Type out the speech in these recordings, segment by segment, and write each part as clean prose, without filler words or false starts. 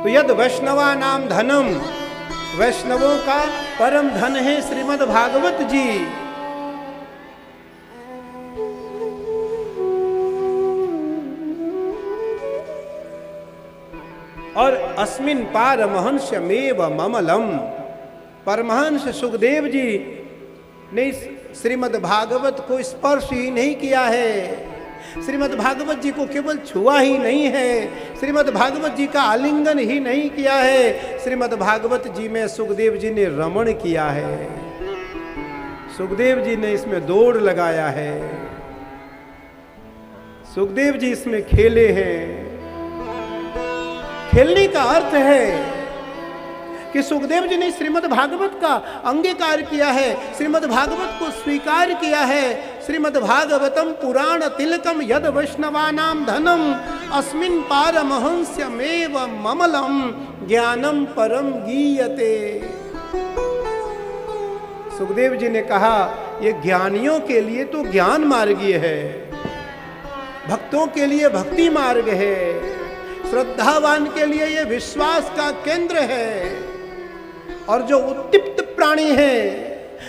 तो यद वैष्णवा नाम धनम, वैष्णवों का परम धन है श्रीमद् भागवत जी। और अस्मिन पारमहंस्यमेव ममलम, परमहंस सुखदेव जी ने श्रीमद् भागवत को स्पर्श ही नहीं किया है, श्रीमद् भागवत जी को केवल छुआ ही नहीं है, श्रीमद् भागवत जी का आलिंगन ही नहीं किया है, श्रीमद् भागवत जी में सुखदेव जी ने रमण किया है, सुखदेव जी ने इसमें दौड़ लगाया है, सुखदेव जी इसमें खेले हैं। खेलने का अर्थ है कि सुखदेव जी ने श्रीमद् भागवत का अंगीकार किया है, श्रीमद् भागवत को स्वीकार किया है। श्रीमद् भागवतम पुराण तिलकम यद वैष्णवानाम धनम अस्मिन् पारमहंस्यमेव ममलम ज्ञानम परम गीयते। सुखदेव जी ने कहा ये ज्ञानियों के लिए तो ज्ञान मार्गीय है, भक्तों के लिए भक्ति मार्ग है, श्रद्धावान के लिए ये विश्वास का केंद्र है, और जो उत्तिप्त प्राणी है,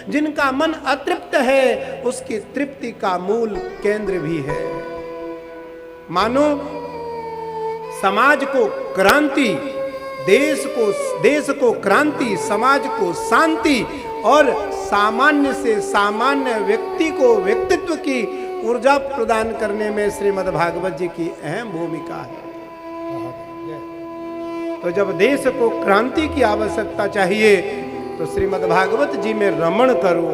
जिनका मन अतृप्त है, उसकी तृप्ति का मूल केंद्र भी है। मानो समाज को क्रांति, देश को क्रांति, समाज को शांति और सामान्य से सामान्य व्यक्ति को व्यक्तित्व की ऊर्जा प्रदान करने में श्रीमद् भागवत जी की अहम भूमिका है। तो जब देश को क्रांति की आवश्यकता चाहिए तो श्रीमद् भागवत जी में रमण करो,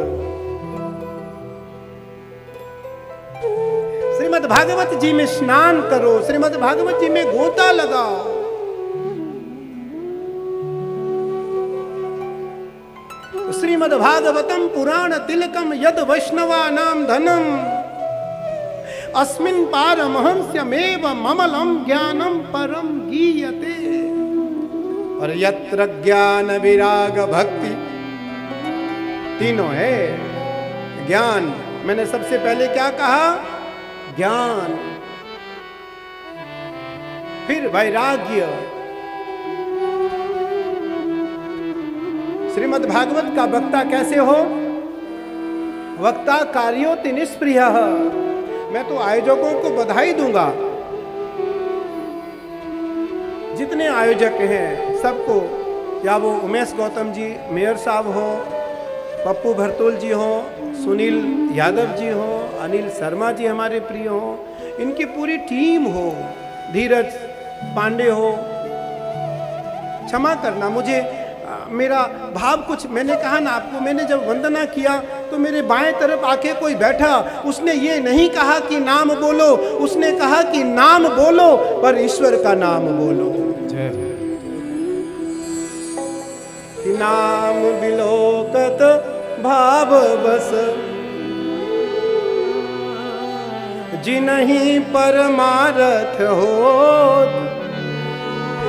श्रीमद् भागवत जी में स्नान करो, श्रीमद् भागवत जी में गोता लगाओ। श्रीमद् भागवतम पुराण तिलकम यद वैष्णवा नाम धनम अस्मिन् पारमहंस्यमेव ममलम ज्ञानम परम गीयते। और यत्र ज्ञान विराग भक्ति, तीनों है। ज्ञान, मैंने सबसे पहले क्या कहा? ज्ञान, फिर वैराग्य। श्रीमद् भागवत का वक्ता कैसे हो? वक्ता कार्योति निष्प्रियः। मैं तो आयोजकों को बधाई दूंगा, जितने आयोजक हैं सबको, या वो उमेश गौतम जी मेयर साहब हो, पप्पू भरतोल जी हो, सुनील यादव जी हो, अनिल शर्मा जी हमारे प्रिय हो, इनकी पूरी टीम हो, धीरज पांडे हो। क्षमा करना, मुझे मेरा भाव कुछ, मैंने कहा ना आपको, मैंने जब वंदना किया तो मेरे बाएं तरफ आके कोई बैठा, उसने ये नहीं कहा कि नाम बोलो, उसने कहा कि नाम बोलो पर ईश्वर का नाम बोलो। कि नाम बिलोकत भाव बस जिनहि परमारथ हो।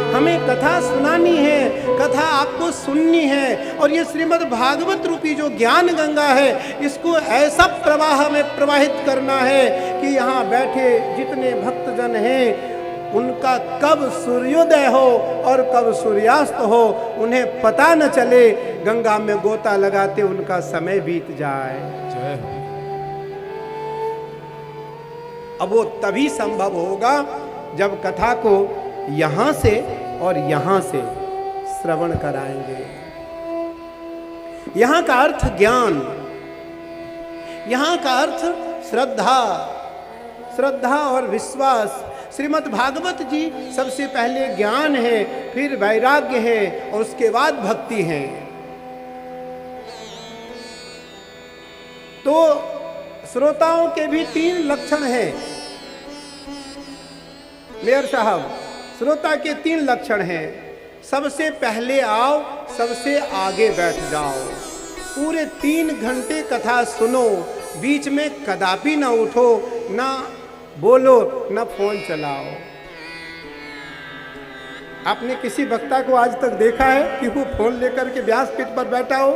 हमें कथा सुनानी है, कथा आपको सुननी है, और ये श्रीमद् भागवत रूपी जो ज्ञान गंगा है, इसको ऐसा प्रवाह में प्रवाहित करना है कि यहाँ बैठे जितने भक्तजन हैं उनका कब सूर्योदय हो और कब सूर्यास्त हो उन्हें पता न चले, गंगा में गोता लगाते उनका समय बीत जाए। अब वो तभी संभव होगा जब कथा को यहाँ से और यहाँ से श्रवण कराएंगे। यहाँ का अर्थ ज्ञान, यहाँ का अर्थ श्रद्धा, श्रद्धा और विश्वास। श्रीमद् भागवत जी सबसे पहले ज्ञान है, फिर वैराग्य है, और उसके बाद भक्ति है। तो श्रोताओं के भी 3 लक्षण हैं। मेयर साहब, श्रोता के 3 लक्षण हैं। सबसे पहले आओ, सबसे आगे बैठ जाओ, पूरे 3 घंटे कथा सुनो, बीच में कदापि ना उठो, ना बोलो, ना फोन चलाओ। आपने किसी वक्ता को आज तक देखा है कि वो फोन लेकर के व्यासपीठ पर बैठा हो?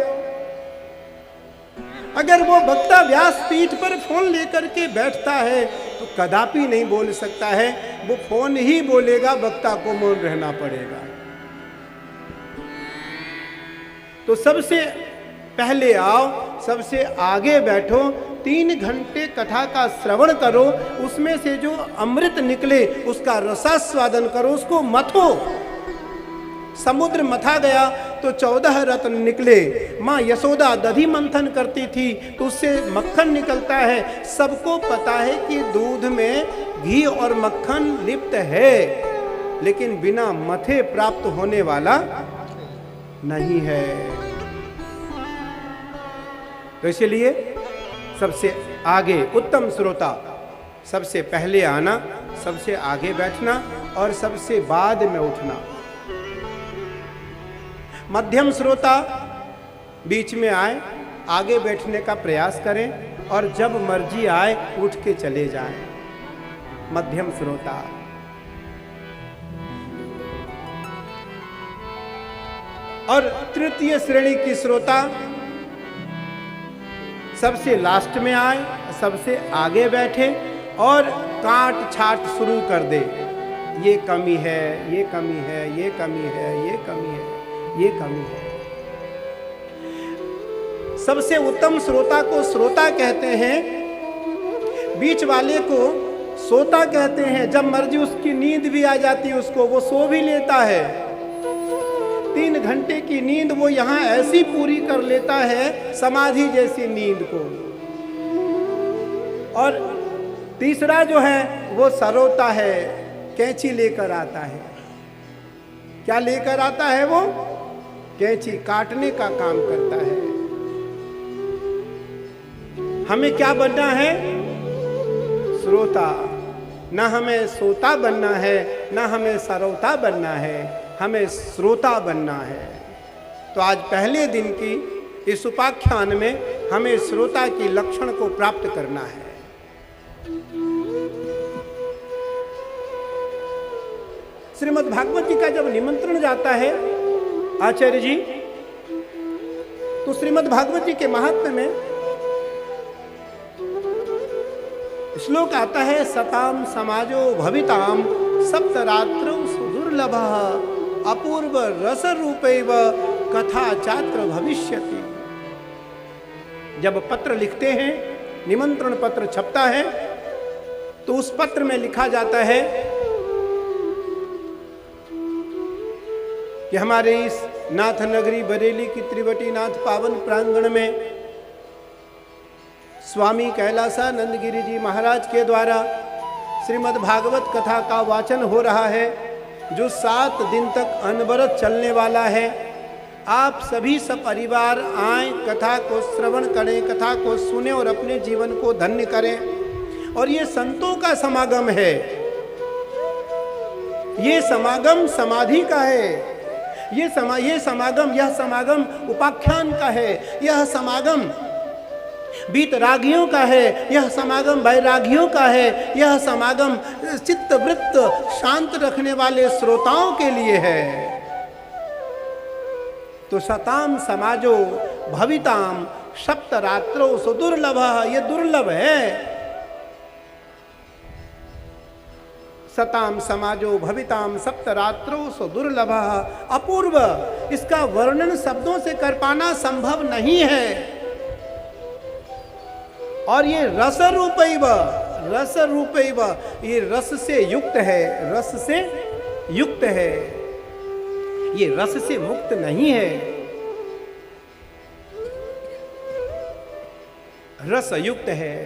अगर वो वक्ता व्यासपीठ पर फोन लेकर के बैठता है तो कदापि नहीं बोल सकता है, वो फोन ही बोलेगा, वक्ता को मौन रहना पड़ेगा। तो सबसे पहले आओ, सबसे आगे बैठो, 3 घंटे कथा का श्रवण करो, उसमें से जो अमृत निकले उसका रसास्वादन करो, उसको मथो। समुद्र मथा गया तो 14 रत्न निकले। माँ यशोदा दधी मंथन करती थी तो उससे मक्खन निकलता है। सबको पता है कि दूध में घी और मक्खन लिप्त है, लेकिन बिना मथे प्राप्त होने वाला नहीं है। तो इसलिए सबसे आगे उत्तम श्रोता, सबसे पहले आना, सबसे आगे बैठना और सबसे बाद में उठना। मध्यम श्रोता बीच में आए, आगे बैठने का प्रयास करें और जब मर्जी आए उठ के चले जाएं। मध्यम श्रोता। और तृतीय श्रेणी की श्रोता सबसे लास्ट में आए, सबसे आगे बैठे और काट छाट शुरू कर दे। ये कमी है, ये कमी है, ये कमी है, ये कमी है, ये कमी है। सबसे उत्तम श्रोता को श्रोता कहते हैं, बीच वाले को सोता कहते हैं। जब मर्जी उसकी नींद भी आ जाती है उसको, वो सो भी लेता है। 3 घंटे की नींद वो यहां ऐसी पूरी कर लेता है, समाधि जैसी नींद को। और तीसरा जो है वो सरोता है, कैंची लेकर आता है। क्या लेकर आता है वो? कैंची, काटने का काम करता है। हमें क्या बनना है? श्रोता। ना हमें सोता बनना है, ना हमें सरोता बनना है, हमें श्रोता बनना है। तो आज पहले दिन की इस उपाख्यान में हमें श्रोता की लक्षण को प्राप्त करना है। श्रीमद् भागवत जी का जब निमंत्रण जाता है आचार्य जी, तो श्रीमद् भागवत जी के महात्म्य में श्लोक आता है, सताम समाजो भविताम सप्तरात्रौ सुदुर्लभ अपूर्व रस रूपैव कथा चात्र भविष्यति। जब पत्र लिखते हैं, निमंत्रण पत्र छपता है, तो उस पत्र में लिखा जाता है कि हमारे इस नाथ नगरी बरेली की त्रिवटी नाथ पावन प्रांगण में स्वामी कैलासानंद गिरी जी महाराज के द्वारा श्रीमद् भागवत कथा का वाचन हो रहा है, जो 7 दिन तक अनवरत चलने वाला है। आप सभी सपरिवार आए, कथा को श्रवण करें, कथा को सुने और अपने जीवन को धन्य करें। और ये संतों का समागम है, ये समागम समाधि का है, यह समागम उपाख्यान का है, यह समागम बीतरागियों का है, यह समागम वैरागियों का है, यह समागम चित्त वृत्त शांत रखने वाले श्रोताओं के लिए है। तो सताम समाजो भविताम सप्तरात्रो सुदुर्लभ, ये दुर्लभ है। सताम समाजो भविताम सप्तरात्रो सुदुर्लभ अपूर्व, इसका वर्णन शब्दों से कर पाना संभव नहीं है। और ये रस रूपैव, रस रूपैव, ये रस से युक्त है, रस से युक्त है, ये रस से मुक्त नहीं है। रस युक्त है।